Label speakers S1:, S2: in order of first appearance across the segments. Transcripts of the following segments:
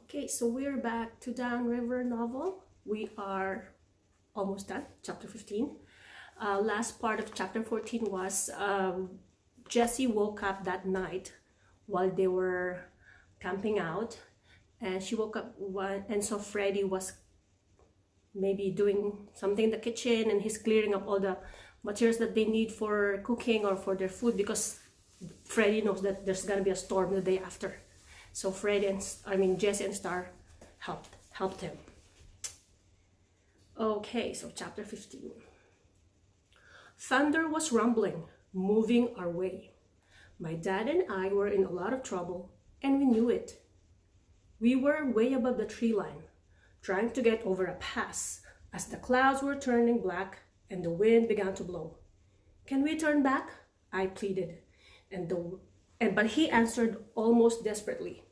S1: Okay, so we're back to Downriver novel. We are almost done, chapter 15. Last part of chapter 14 was Jessie woke up that night while they were camping out, and she woke up and saw Freddie was maybe doing something in the kitchen, and he's clearing up all the materials that they need for cooking or for their food, because Freddie knows that there's gonna be a storm the day after. So Jesse and Star helped him. Okay, so chapter 15. Thunder was rumbling, moving our way. My dad and I were in a lot of trouble, and we knew it. We were way above the tree line, trying to get over a pass as the clouds were turning black and the wind began to blow. "Can we turn back?" I pleaded, but he answered almost desperately,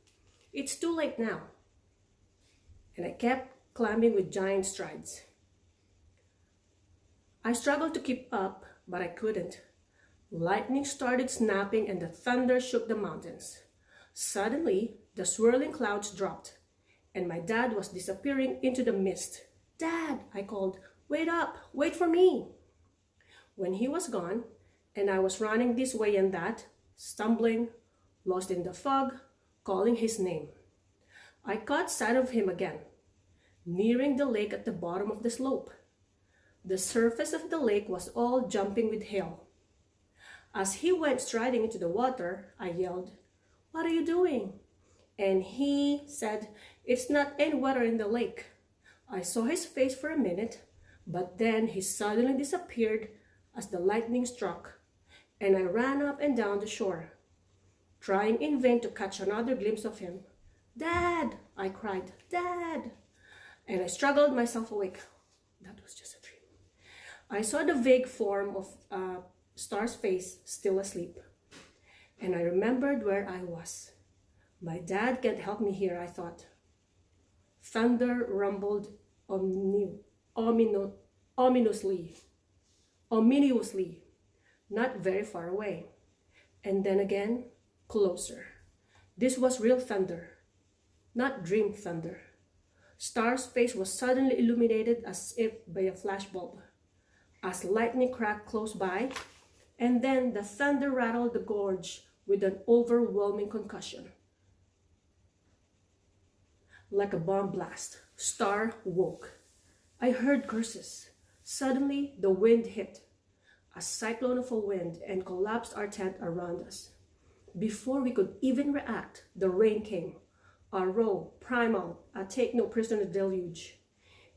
S1: "It's too late now." And I kept climbing with giant strides. I struggled to keep up, but I couldn't. Lightning started snapping and the thunder shook the mountains. Suddenly, the swirling clouds dropped, and my dad was disappearing into the mist. "Dad," I called, "wait up, wait for me." When he was gone, and I was running this way and that, stumbling, lost in the fog, calling his name. I caught sight of him again, nearing the lake at the bottom of the slope. The surface of the lake was all jumping with hail. As he went striding into the water, I yelled, "What are you doing?" And he said, "It's not any water in the lake." I saw his face for a minute, but then he suddenly disappeared as the lightning struck, and I ran up and down the shore, trying in vain to catch another glimpse of him. "Dad!" I cried, "Dad!" And I struggled myself awake. That was just a dream. I saw the vague form of Star's face, still asleep, and I remembered where I was. My dad can't help me here, I thought. Thunder rumbled ominously, not very far away, and then again, closer. This was real thunder, not dream thunder. Star's face was suddenly illuminated as if by a flashbulb, as lightning cracked close by, and then the thunder rattled the gorge with an overwhelming concussion. Like a bomb blast, Star woke. I heard curses. Suddenly, the wind hit, a cyclone of a wind, and collapsed our tent around us. Before we could even react, the rain came. A raw, primal, a take-no-prisoner deluge.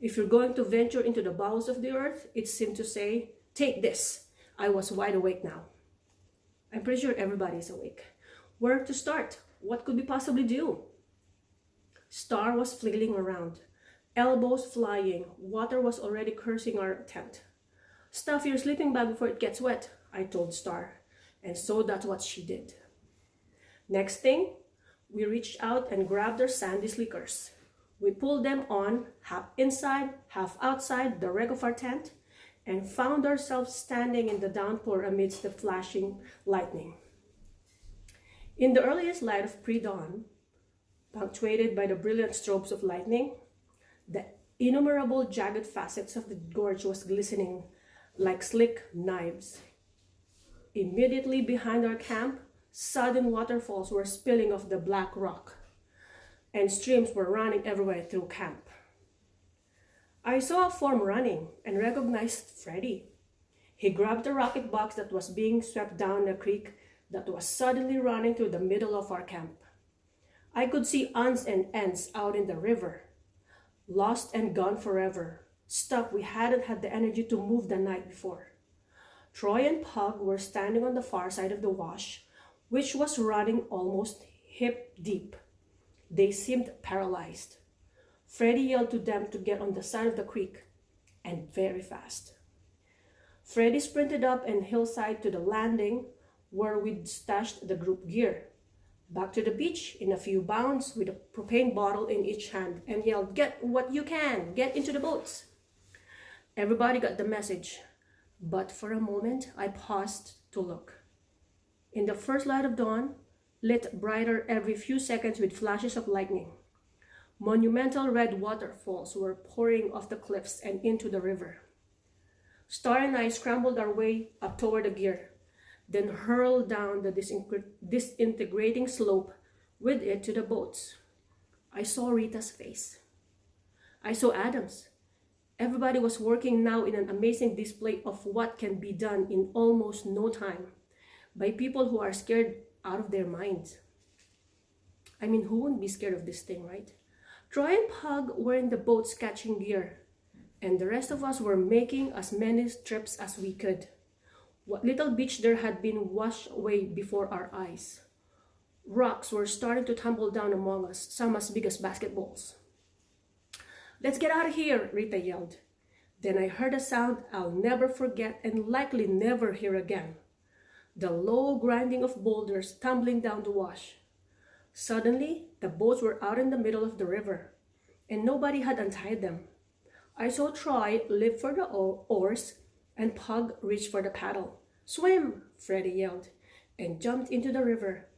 S1: If you're going to venture into the bowels of the earth, it seemed to say, "Take this." I was wide awake now. I'm pretty sure everybody's awake. Where to start? What could we possibly do? Star was flailing around, elbows flying. Water was already cursing our tent. "Stuff your sleeping bag before it gets wet," I told Star, and so that's what she did. Next thing, we reached out and grabbed our sandy slickers. We pulled them on, half inside, half outside the wreck of our tent, and found ourselves standing in the downpour amidst the flashing lightning. In the earliest light of pre-dawn, punctuated by the brilliant strobes of lightning, the innumerable jagged facets of the gorge was glistening like slick knives. Immediately behind our camp, sudden waterfalls were spilling off the black rock, and streams were running everywhere through camp. I saw a form running and recognized Freddie. He grabbed a rocket box that was being swept down the creek that was suddenly running through the middle of our camp. I could see uns and ends out in the river, lost and gone forever, stuff we hadn't had the energy to move the night before. Troy and Pug were standing on the far side of the wash, which was running almost hip deep. They seemed paralyzed. Freddie yelled to them to get on the side of the creek, and very fast. Freddie sprinted up a hillside to the landing where we'd stashed the group gear, back to the beach in a few bounds with a propane bottle in each hand, and yelled, "Get what you can, get into the boats." Everybody got the message, but for a moment I paused to look. In the first light of dawn, lit brighter every few seconds with flashes of lightning, Monumental red waterfalls were pouring off the cliffs and into the river. Star and I scrambled our way up toward the gear, then hurled down the disintegrating slope with it to the boats. I saw Rita's face. I saw Adam's. Everybody was working now in an amazing display of what can be done in almost no time by people who are scared out of their minds. I mean, who wouldn't be scared of this thing, right? Troy and Pug were in the boats catching gear, and the rest of us were making as many trips as we could. What little beach there had been washed away before our eyes. Rocks were starting to tumble down among us, some as big as basketballs. "Let's get out of here," Rita yelled. Then I heard a sound I'll never forget and likely never hear again. The low grinding of boulders tumbling down the wash. Suddenly, the boats were out in the middle of the river, and nobody had untied them. I saw Troy leap for the oars, and Pug reach for the paddle. "Swim!" Freddie yelled, and jumped into the river.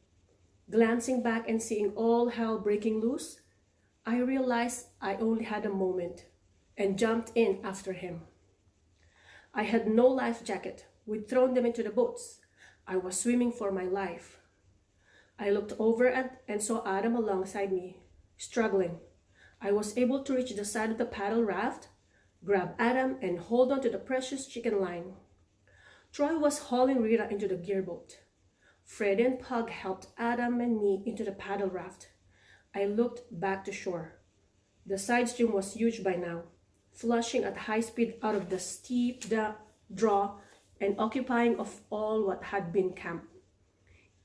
S1: Glancing back and seeing all hell breaking loose, I realized I only had a moment, and jumped in after him. I had no life jacket. We'd thrown them into the boats. I was swimming for my life. I looked over and saw Adam alongside me, struggling. I was able to reach the side of the paddle raft, grab Adam, and hold on to the precious chicken line. Troy was hauling Rita into the gearboat. Fred and Pug helped Adam and me into the paddle raft. I looked back to shore. The side stream was huge by now, flushing at high speed out of the steep draw and occupying of all what had been camp.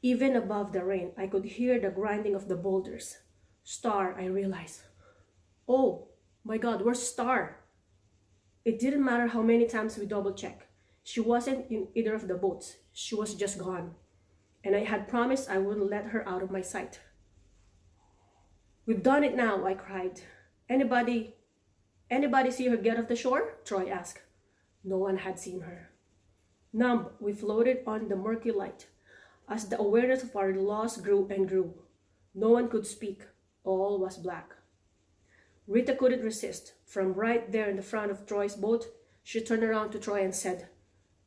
S1: Even above the rain, I could hear the grinding of the boulders. Star, I realized. "Oh my God, where's Star?" It didn't matter how many times we double-checked. She wasn't in either of the boats. She was just gone. And I had promised I wouldn't let her out of my sight. "We've done it now," I cried. Anybody see her get off the shore?" Troy asked. No one had seen her. Numb, we floated on the murky light. As the awareness of our loss grew and grew, no one could speak. All was black. Rita couldn't resist. From right there in the front of Troy's boat, she turned around to Troy and said,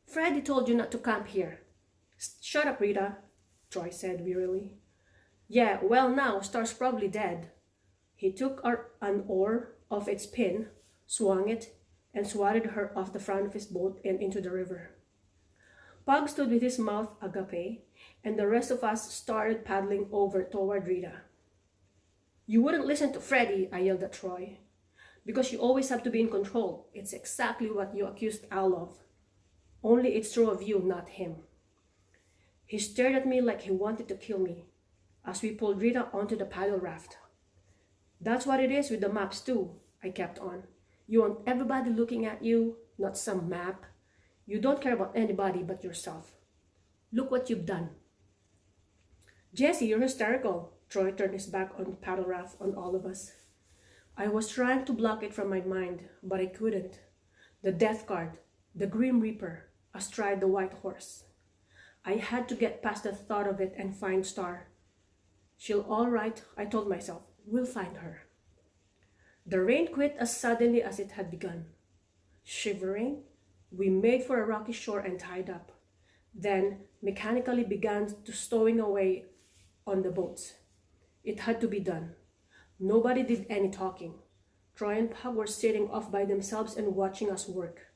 S1: "Freddie told you not to camp here." "Shut up, Rita," Troy said wearily. "Yeah, well now, Star's probably dead." He took an oar off its pin, swung it, and swatted her off the front of his boat and into the river. Pug stood with his mouth agape, and the rest of us started paddling over toward Rita. "You wouldn't listen to Freddie," I yelled at Troy. "Because you always have to be in control. It's exactly what you accused Al of. Only it's true of you, not him." He stared at me like he wanted to kill me as we pulled Rita onto the paddle raft. "That's what it is with the maps too," I kept on. "You want everybody looking at you, not some map. You don't care about anybody but yourself. Look what you've done." "Jesse, you're hysterical." Troy turned his back on the paddle raft on all of us. I was trying to block it from my mind, but I couldn't. The death guard, the Grim Reaper, astride the white horse. I had to get past the thought of it and find Star. "She'll all right," I told myself. "We'll find her." The rain quit as suddenly as it had begun. Shivering, we made for a rocky shore and tied up, then mechanically began to stowing away on the boats. It had to be done. Nobody did any talking. Troy and Pug were sitting off by themselves and watching us work.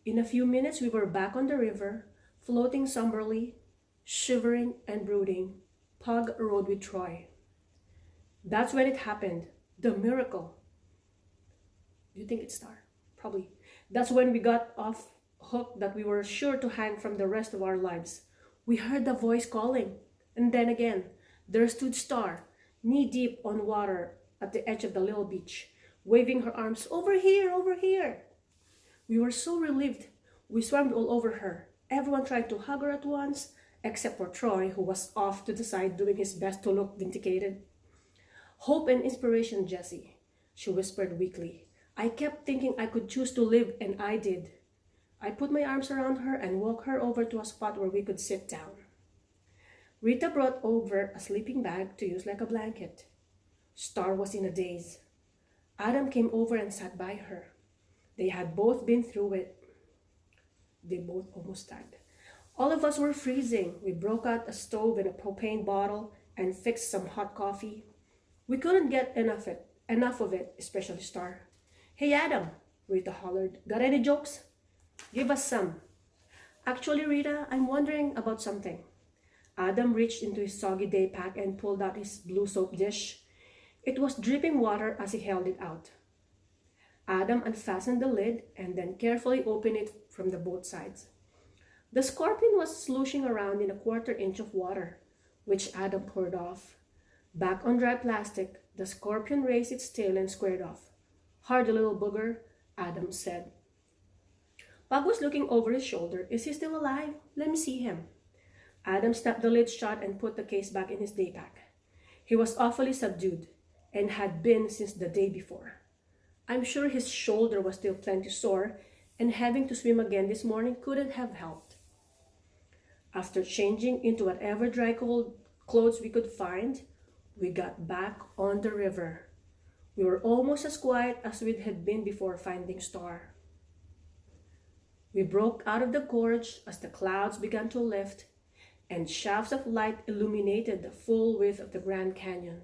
S1: In a few minutes, we were back on the river, floating somberly, shivering and brooding. Pug rode with Troy. That's when it happened. The miracle. Do you think it's Star? Probably. That's when we got off hook that we were sure to hang from the rest of our lives. We heard the voice calling, and then again, there stood Star, knee-deep on water at the edge of the little beach, waving her arms, "Over here, over here." We were so relieved. We swam all over her, everyone trying to hug her at once, except for Troy, who was off to the side doing his best to look vindicated. "Hope and inspiration, Jesse," she whispered weakly. I kept thinking I could choose to live, and I did. I put my arms around her and walked her over to a spot where we could sit down. Rita brought over a sleeping bag to use like a blanket. Star was in a daze. Adam came over and sat by her. They had both been through it. They both almost died. All of us were freezing. We broke out a stove and a propane bottle and fixed some hot coffee. We couldn't get enough of it, especially Star. "Hey Adam," Rita hollered. "Got any jokes? Give us some." "Actually, Rita, I'm wondering about something." Adam reached into his soggy day pack and pulled out his blue soap dish. It was dripping water as he held it out. Adam unfastened the lid and then carefully opened it from the both sides. The scorpion was sloshing around in a quarter-inch of water, which Adam poured off. Back on dry plastic, the scorpion raised its tail and squared off. "Hardy little booger," Adam said. Bob was looking over his shoulder. "Is he still alive? Let me see him." Adam snapped the lid shut and put the case back in his day pack. He was awfully subdued, and had been since the day before. I'm sure his shoulder was still plenty sore, and having to swim again this morning couldn't have helped. After changing into whatever dry cold clothes we could find, we got back on the river. We were almost as quiet as we had been before finding Star. We broke out of the gorge as the clouds began to lift, and shafts of light illuminated the full width of the Grand Canyon.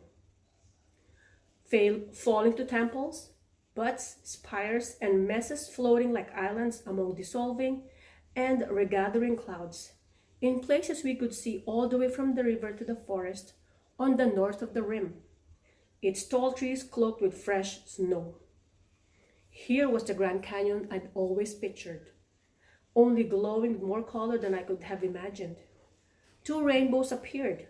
S1: Falling to temples, butts, spires, and messes floating like islands among dissolving and regathering clouds. In places we could see all the way from the river to the forest on the north of the rim, its tall trees cloaked with fresh snow. Here was the Grand Canyon I'd always pictured, only glowing with more color than I could have imagined. 2 rainbows appeared,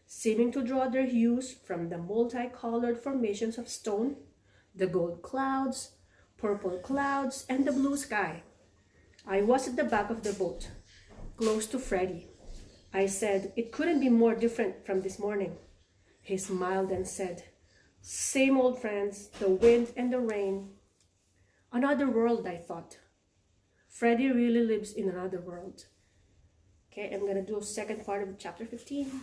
S1: seeming to draw their hues from the multicolored formations of stone, the gold clouds, purple clouds, and the blue sky. I was at the back of the boat, close to Freddie. I said, "It couldn't be more different from this morning." He smiled and said, "Same old friends, the wind and the rain." Another world, I thought. Freddie really lives in another world. Okay, I'm going to do a second part of chapter 15.